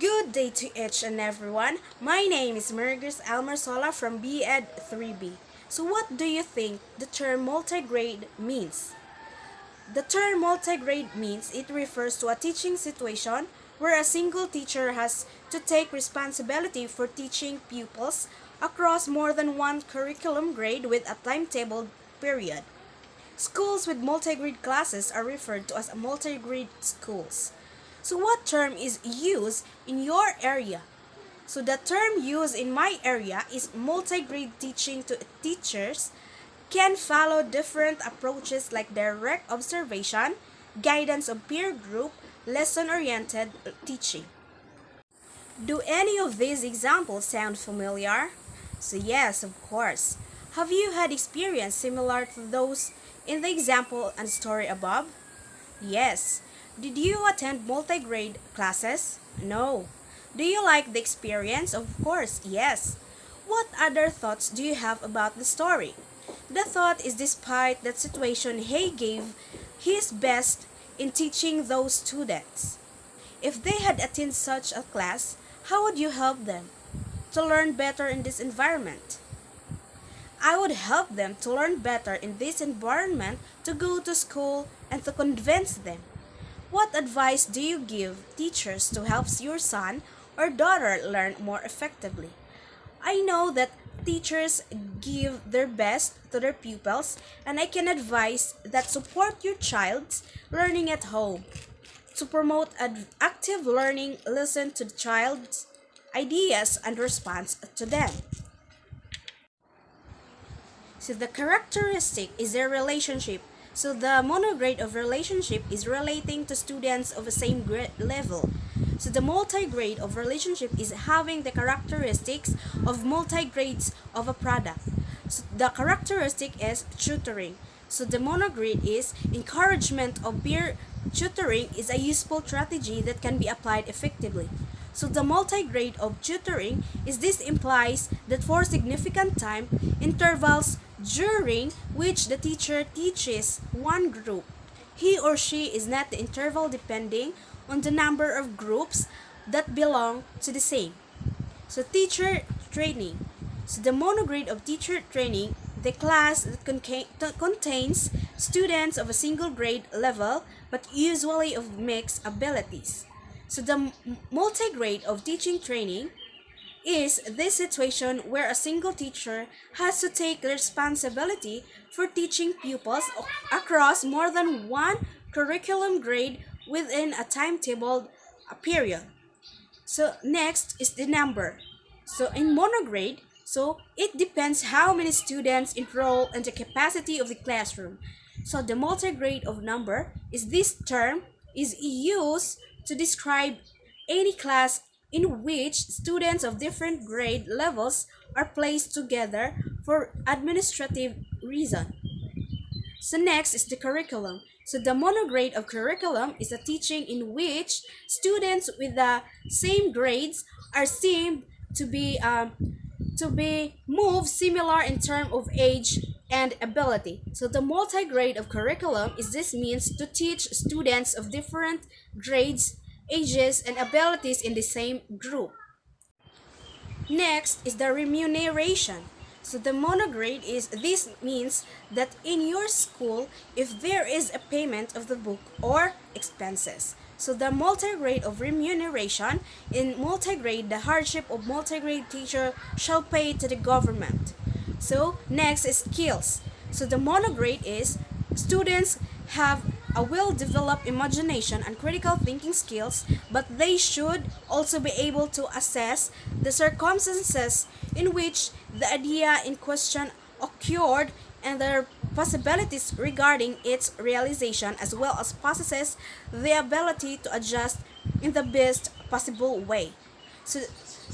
Good day to each and everyone. My name is Mergis Almarsola from BEd 3B. So what do you think the term multigrade means? The term multigrade means it refers to a teaching situation where a single teacher has to take responsibility for teaching pupils across more than one curriculum grade with a timetable period. Schools with multi-grade classes are referred to as multi-grade schools. So what term is used in your area? So the term used in my area is multi-grade teaching to teachers can follow different approaches like direct observation, guidance of peer group, lesson-oriented teaching. Do any of these examples sound familiar? So yes, of course. Have you had experience similar to those in the example and story above? Yes. Did you attend multi-grade classes? No. Do you like the experience? Of course, yes. What other thoughts do you have about the story? The thought is despite that situation he gave his best in teaching those students. If they had attended such a class, how would you help them to learn better in this environment? I would help them to learn better in this environment to go to school and to convince them. What advice do you give teachers to help your son or daughter learn more effectively? I know that teachers give their best to their pupils, and I can advise that support your child's learning at home. To promote active learning, listen to the child's ideas and respond to them. So the characteristic is their relationship. So the monograde of relationship is relating to students of the same grade level. So the multigrade of relationship is having the characteristics of multigrades of a product. So the characteristic is tutoring. So the monograde is encouragement of peer tutoring is a useful strategy that can be applied effectively. So the multigrade of tutoring is this implies that for significant time intervals during which the teacher teaches one group, he or she is not the interval depending on the number of groups that belong to the same. So teacher training. So the monograde of teacher training, the class that contains students of a single grade level but usually of mixed abilities. So the multigrade of teaching training is this situation where a single teacher has to take responsibility for teaching pupils across more than one curriculum grade within a timetable period. So next is the number. So in monograde, so it depends how many students enroll and the capacity of the classroom. So the multigrade of number is this term is used to describe any class in which students of different grade levels are placed together for administrative reason. So next is the curriculum. So the monograde of curriculum is a teaching in which students with the same grades are seen to be moved similar in terms of age and ability. So the multi-grade of curriculum is this means to teach students of different grades, ages, and abilities in the same group. Next is the remuneration. So the monograde is this means that in your school, if there is a payment of the book or expenses. So the multigrade of remuneration, in multigrade, the hardship of multigrade teacher shall pay to the government. So next is skills. So the monograde is students have a well-developed imagination and critical thinking skills, but they should also be able to assess the circumstances in which the idea in question occurred and their possibilities regarding its realization, as well as possesses the ability to adjust in the best possible way. So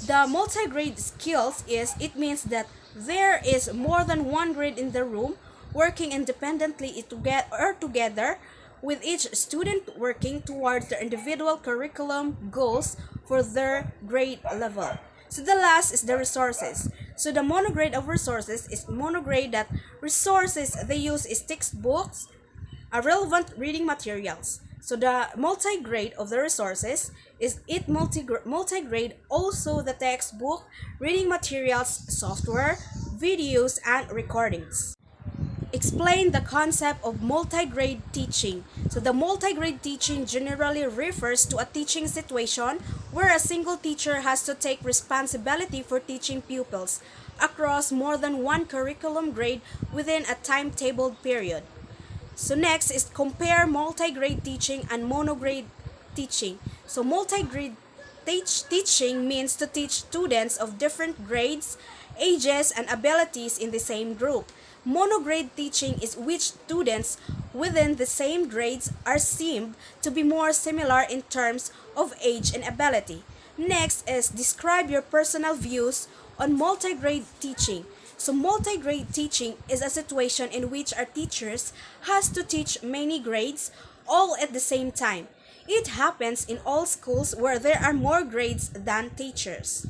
the multi-grade skills is it means that there is more than one grade in the room working independently together with each student working towards their individual curriculum goals for their grade level. So the last is the resources. So the monograde of resources is monograde that resources they use is textbooks, relevant reading materials. So the multi-grade of the resources is it multi-grade also the textbook, reading materials, software, videos, and recordings. Explain the concept of multi-grade teaching. So the multi-grade teaching generally refers to a teaching situation where a single teacher has to take responsibility for teaching pupils across more than one curriculum grade within a timetabled period. So next is compare multi-grade teaching and monograde teaching. So multi-grade teaching means to teach students of different grades, ages, and abilities in the same group. Monograde teaching is which students within the same grades are seen to be more similar in terms of age and ability. Next is describe your personal views on multi-grade teaching. So multi-grade teaching is a situation in which our teachers has to teach many grades all at the same time. It happens in all schools where there are more grades than teachers.